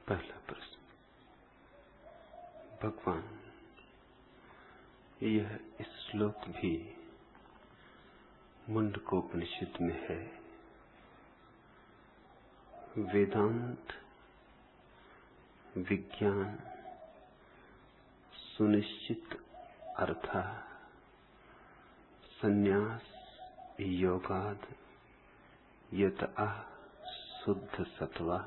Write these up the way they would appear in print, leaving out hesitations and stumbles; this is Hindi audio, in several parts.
पहला प्रश्न। भगवान, यह श्लोक भी मुंडकोपनिषद में है। वेदांत विज्ञान सुनिश्चित अर्था संन्यास योगाद यतः शुद्ध सत्वा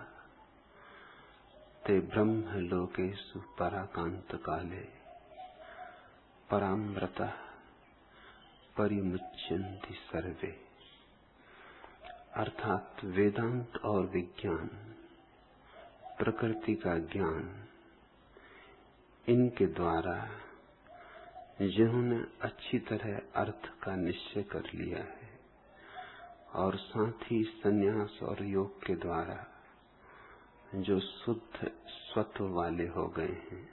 ते ब्रह्म लोकेषु पराकांत काले परामृतः परिमुच्यन्ति सर्वे। अर्थात वेदांत और विज्ञान, प्रकृति का ज्ञान, इनके द्वारा जिन्होंने अच्छी तरह अर्थ का निश्चय कर लिया है और साथ ही संन्यास और योग के द्वारा जो शुद्ध स्वत्व वाले हो गए हैं,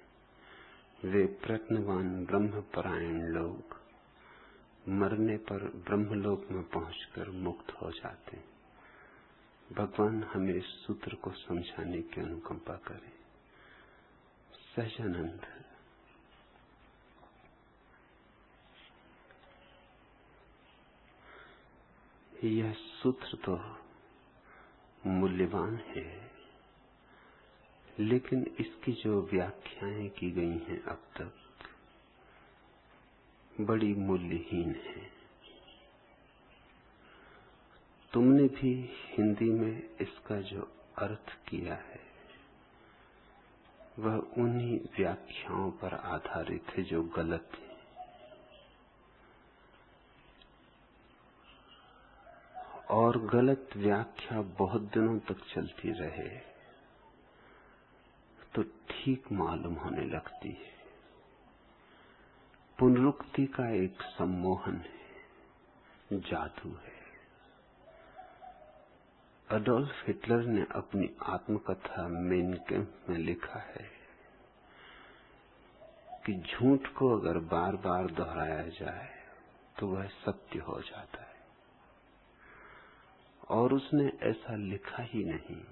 वे प्रज्ञावान ब्रह्मपरायण लोग मरने पर ब्रह्मलोक में पहुंचकर मुक्त हो जाते हैं। भगवान हमें इस सूत्र को समझाने की अनुकंपा करें। सहजानंद। यह सूत्र तो मूल्यवान है, लेकिन इसकी जो व्याख्याएं की गई हैं अब तक बड़ी मूल्यहीन है। तुमने भी हिंदी में इसका जो अर्थ किया है वह उन्हीं व्याख्याओं पर आधारित है जो गलत है। और गलत व्याख्या बहुत दिनों तक चलती रहे तो ठीक मालूम होने लगती है। पुनरुक्ति का एक सम्मोहन है, जादू है। अडोल्फ हिटलर ने अपनी आत्मकथा मेन कैंप में लिखा है कि झूठ को अगर बार बार दोहराया जाए तो वह सत्य हो जाता है। और उसने ऐसा लिखा ही नहीं,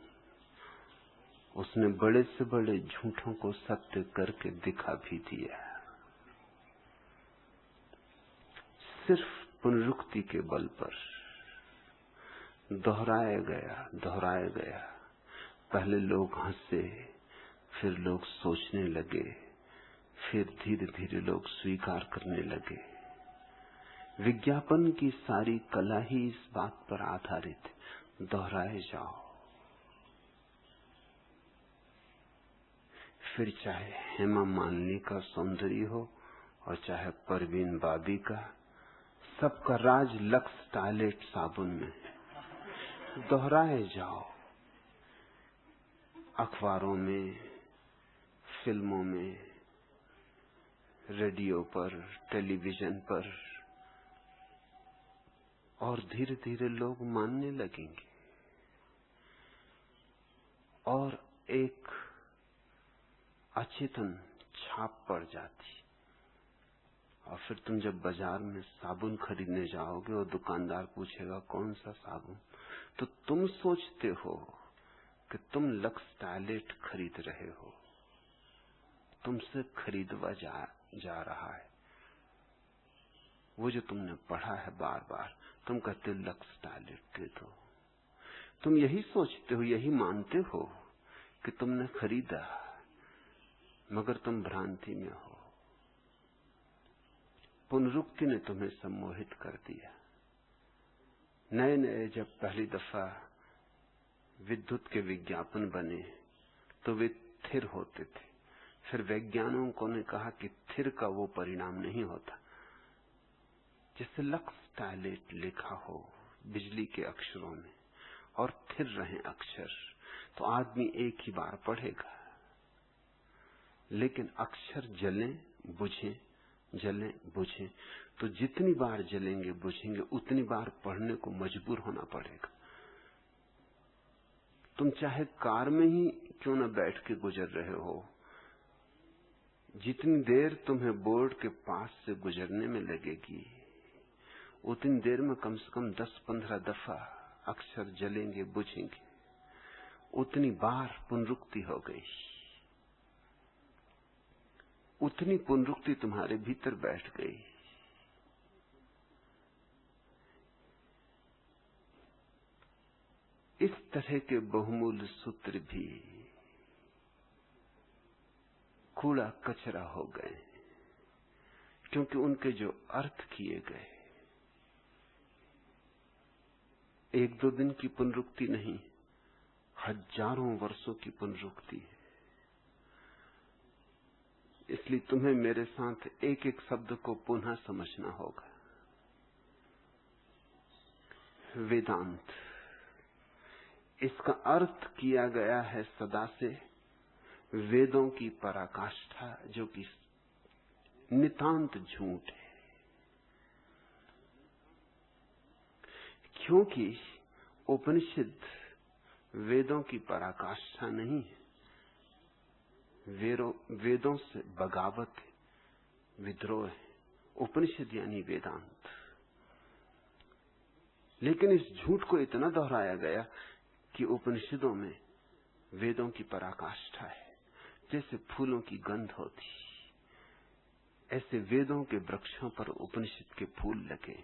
उसने बड़े से बड़े झूठों को सत्य करके दिखा भी दिया। सिर्फ पुनरुक्ति के बल पर दोहराया गया। पहले लोग हंसे, फिर लोग सोचने लगे, फिर धीरे धीरे लोग स्वीकार करने लगे। विज्ञापन की सारी कला ही इस बात पर आधारित है, दोहराए जाओ। फिर चाहे हेमा मालिनी का सौंदर्य हो और चाहे परवीन बाबी का, सबका राज लक्स टॉयलेट साबुन में है। दोहराए जाओ। अखबारों में, फिल्मों में, रेडियो पर, टेलीविजन पर, और धीरे धीरे लोग मानने लगेंगे और एक अचेतन छाप पड़ जाती। और फिर तुम जब बाजार में साबुन खरीदने जाओगे और दुकानदार पूछेगा कौन सा साबुन, तो तुम सोचते हो कि तुम लक्स टॉयलेट खरीद रहे हो, तुमसे खरीदवा जा रहा है। वो जो तुमने पढ़ा है बार बार, तुम कहते हो लक्स टॉयलेट दे दो। तुम यही सोचते हो, यही मानते हो कि तुमने खरीदा, मगर तुम भ्रांति में हो। पुनरुक्ति ने तुम्हें सम्मोहित कर दिया। नए नए जब पहली दफा विद्युत के विज्ञापन बने तो वे थिर होते थे। फिर वैज्ञानिकों ने कहा कि थिर का वो परिणाम नहीं होता। जैसे लक्स टॉयलेट लिखा हो बिजली के अक्षरों में और थिर रहे अक्षर, तो आदमी एक ही बार पढ़ेगा। लेकिन अक्षर जलें बुझें, तो जितनी बार जलेंगे बुझेंगे उतनी बार पढ़ने को मजबूर होना पड़ेगा। तुम चाहे कार में ही क्यों न बैठ के गुजर रहे हो, जितनी देर तुम्हें बोर्ड के पास से गुजरने में लगेगी उतनी देर में कम से कम 10-15 दफा अक्षर जलेंगे बुझेंगे। उतनी बार पुनरुक्ति हो गई, उतनी पुनरुक्ति तुम्हारे भीतर बैठ गई। इस तरह के बहुमूल्य सूत्र भी कूड़ा कचरा हो गए, क्योंकि उनके जो अर्थ किए गए, एक दो दिन की पुनरुक्ति नहीं, हजारों वर्षों की पुनरुक्ति है। इसलिए तुम्हें मेरे साथ एक एक शब्द को पुनः समझना होगा। वेदांत, इसका अर्थ किया गया है सदा से वेदों की पराकाष्ठा, जो कि नितांत झूठ है। क्योंकि उपनिषद वेदों की पराकाष्ठा नहीं है, वेदों से बगावत है, विद्रोह है। उपनिषद यानी वेदांत। लेकिन इस झूठ को इतना दोहराया गया कि उपनिषदों में वेदों की पराकाष्ठा है। जैसे फूलों की गंध होती, ऐसे वेदों के वृक्षों पर उपनिषद के फूल लगे।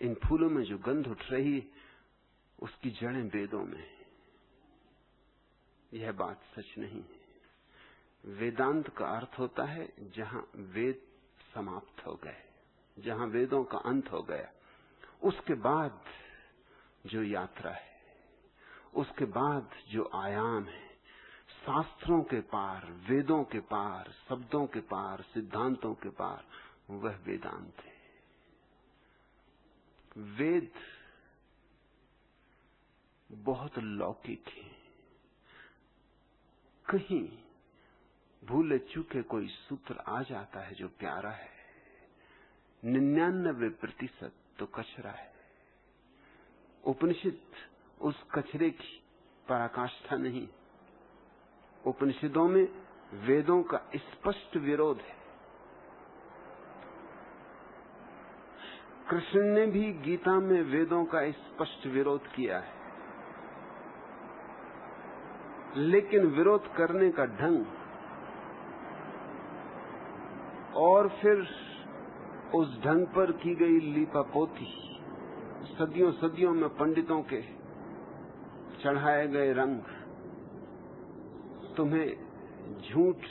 इन फूलों में जो गंध उठ रही, उसकी जड़ें वेदों में। यह बात सच नहीं है। वेदांत का अर्थ होता है जहां वेद समाप्त हो गए, जहां वेदों का अंत हो गया, उसके बाद जो यात्रा है, उसके बाद जो आयाम है, शास्त्रों के पार, वेदों के पार, शब्दों के पार, सिद्धांतों के पार, वह वेदांत है। वेद बहुत लौकिक है। कहीं भूले चूके कोई सूत्र आ जाता है जो प्यारा है, 99% तो कचरा है। उपनिषद उस कचरे की पराकाष्ठा नहीं। उपनिषदों में वेदों का स्पष्ट विरोध है। कृष्ण ने भी गीता में वेदों का स्पष्ट विरोध किया है, लेकिन विरोध करने का ढंग और फिर उस ढंग पर की गई लीपापोती, सदियों सदियों में पंडितों के चढ़ाए गए रंग, तुम्हें झूठ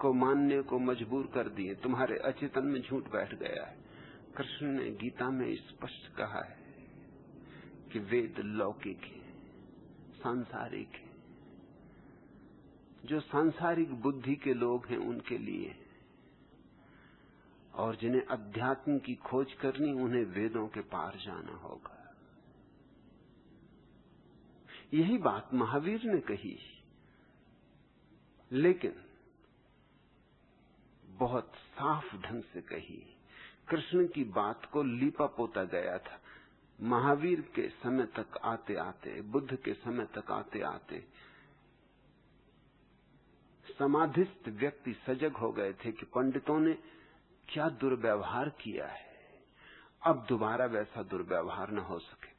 को मानने को मजबूर कर दिए। तुम्हारे अचेतन में झूठ बैठ गया है। कृष्ण ने गीता में स्पष्ट कहा है कि वेद लौकिक है, सांसारिक है। जो सांसारिक बुद्धि के लोग हैं उनके लिए, और जिन्हें अध्यात्म की खोज करनी, उन्हें वेदों के पार जाना होगा। यही बात महावीर ने कही, लेकिन बहुत साफ ढंग से कही। कृष्ण की बात को लीपा पोता गया था। महावीर के समय तक आते आते, बुद्ध के समय तक आते आते, समाधिस्थ व्यक्ति सजग हो गए थे कि पंडितों ने क्या दुर्व्यवहार किया है, अब दोबारा वैसा दुर्व्यवहार न हो सके।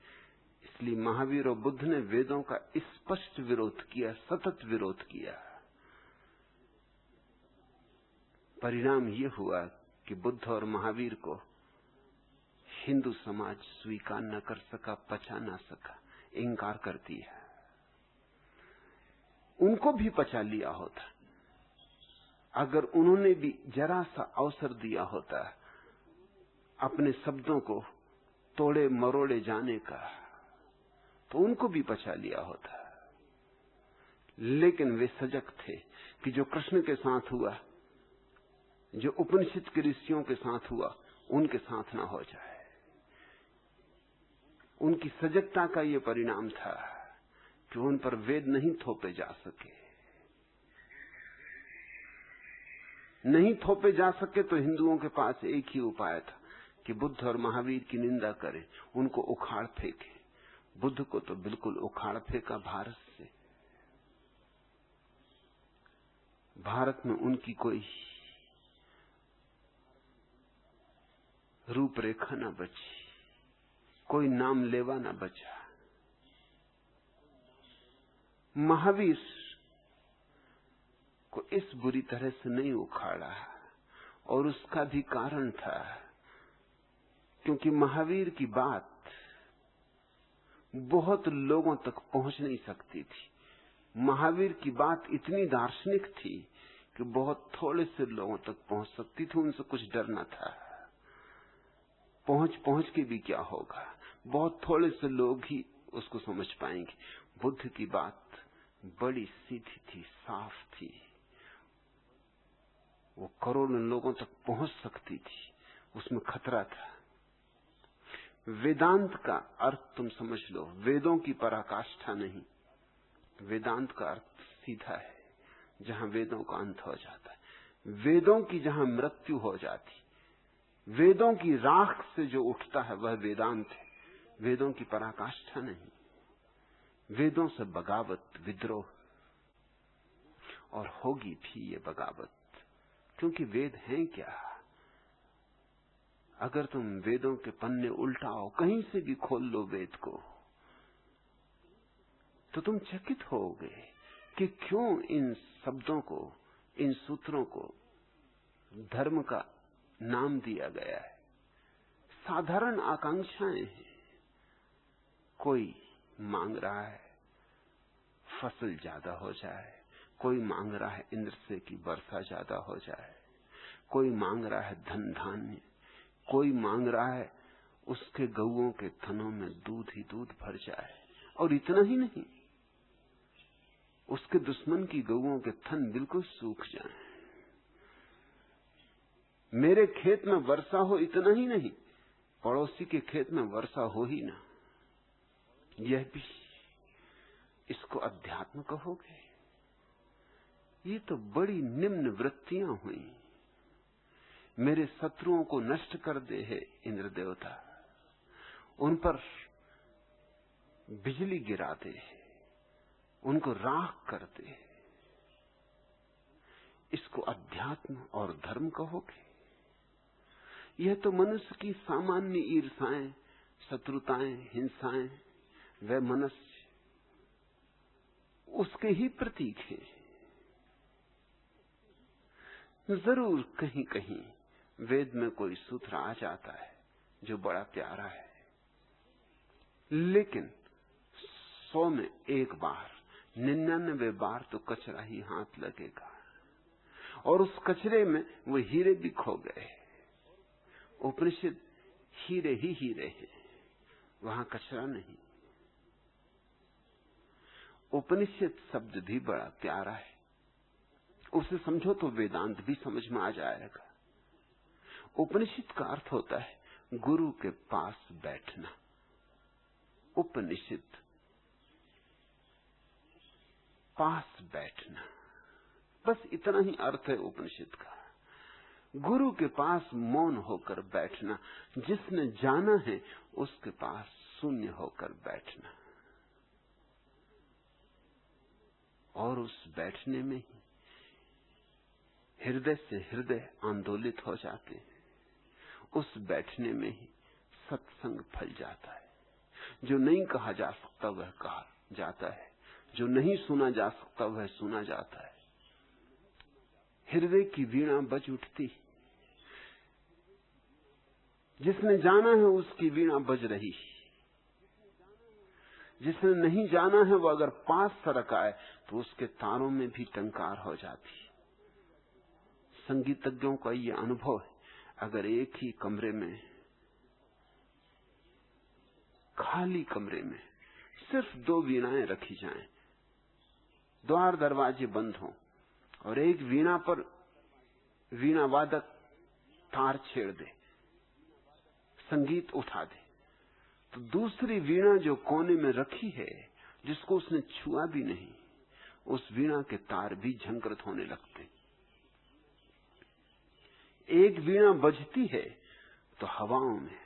इसलिए महावीर और बुद्ध ने वेदों का स्पष्ट विरोध किया, सतत विरोध किया। परिणाम ये हुआ कि बुद्ध और महावीर को हिंदू समाज स्वीकार न कर सका, पचा न सका, इंकार कर दिया। उनको भी पचा लिया होता, अगर उन्होंने भी जरा सा अवसर दिया होता अपने शब्दों को तोड़े मरोड़े जाने का, तो उनको भी पचा लिया होता। लेकिन वे सजग थे कि जो कृष्ण के साथ हुआ, जो उपनिषद के ऋषियों के साथ हुआ, उनके साथ ना हो जाए। उनकी सजगता का ये परिणाम था कि उन पर वेद नहीं थोपे जा सके। नहीं थोपे जा सके तो हिंदुओं के पास एक ही उपाय था कि बुद्ध और महावीर की निंदा करें, उनको उखाड़ फेंके। बुद्ध को तो बिल्कुल उखाड़ फेंका भारत से। भारत में उनकी कोई रूपरेखा न बची, कोई नाम लेवा न बचा। महावीर को इस बुरी तरह से नहीं उखाड़ा, और उसका भी कारण था, क्योंकि महावीर की बात बहुत लोगों तक पहुंच नहीं सकती थी। महावीर की बात इतनी दार्शनिक थी कि बहुत थोड़े से लोगों तक पहुंच सकती थी, उनसे कुछ डरना था। पहुंच के भी क्या होगा, बहुत थोड़े से लोग ही उसको समझ पाएंगे। बुद्ध की बात बड़ी सीधी थी, साफ थी, वो करोड़ों लोगों तक पहुंच सकती थी, उसमें खतरा था। वेदांत का अर्थ तुम समझ लो, वेदों की पराकाष्ठा नहीं। वेदांत का अर्थ सीधा है, जहां वेदों का अंत हो जाता है, वेदों की जहां मृत्यु हो जाती, वेदों की राख से जो उठता है वह वेदांत है, वेदों की पराकाष्ठा नहीं। वेदों से बगावत, विद्रोह, और होगी भी ये बगावत, क्योंकि वेद हैं क्या? अगर तुम वेदों के पन्ने उल्टाओ, कहीं से भी खोल लो वेद को, तो तुम चकित होगे कि क्यों इन शब्दों को, इन सूत्रों को धर्म का नाम दिया गया है। साधारण आकांक्षाएं हैं। कोई मांग रहा है फसल ज्यादा हो जाए, कोई मांग रहा है इंद्र से कि वर्षा ज्यादा हो जाए, कोई मांग रहा है धन धान्य, कोई मांग रहा है उसके गऊओं के थनों में दूध ही दूध भर जाए। और इतना ही नहीं, उसके दुश्मन की गऊओं के थन बिल्कुल सूख जाएं। मेरे खेत में वर्षा हो, इतना ही नहीं, पड़ोसी के खेत में वर्षा हो ही ना। यह भी, इसको अध्यात्म कहोगे? ये तो बड़ी निम्न वृत्तियां हुई। मेरे शत्रुओं को नष्ट कर दे है इंद्र देवता, उन पर बिजली गिरा दे, उनको राख कर दे। इसको अध्यात्म और धर्म कहोगे? यह तो मनुष्य की सामान्य ईर्षाएं, शत्रुताएं, हिंसाएं, वह मनुष्य उसके ही प्रतीक हैं। जरूर कहीं कहीं वेद में कोई सूत्र आ जाता है जो बड़ा प्यारा है, लेकिन 100 में एक बार, 99 बार तो कचरा ही हाथ लगेगा, और उस कचरे में वो हीरे भी खो गए। उपनिषद हीरे ही हीरे हैं, वहां कचरा नहीं। उपनिषद शब्द भी बड़ा प्यारा है, उसे समझो तो वेदांत भी समझ में आ जाएगा। उपनिषद का अर्थ होता है गुरु के पास बैठना। उपनिषद, पास बैठना, बस इतना ही अर्थ है उपनिषद का। गुरु के पास मौन होकर बैठना, जिसने जाना है उसके पास शून्य होकर बैठना, और उस बैठने में ही हृदय से हृदय आंदोलित हो जाते हैं। उस बैठने में ही सत्संग फल जाता है। जो नहीं कहा जा सकता वह कहा जाता है, जो नहीं सुना जा सकता वह सुना जाता है। हृदय की वीणा बज उठती, जिसने जाना है उसकी वीणा बज रही, जिसने नहीं जाना है वो अगर पास सरक आए तो उसके तारों में भी टंकार हो जाती। संगीतज्ञों का ये अनुभव है, अगर एक ही कमरे में, खाली कमरे में सिर्फ 2 वीणाएं रखी जाएं, द्वार दरवाजे बंद हों, और एक वीणा पर वीणा वादक तार छेड़ दे, संगीत उठा दे, तो दूसरी वीणा जो कोने में रखी है, जिसको उसने छुआ भी नहीं, उस वीणा के तार भी झंकृत होने लगते। एक वीणा बजती है तो हवाओं में,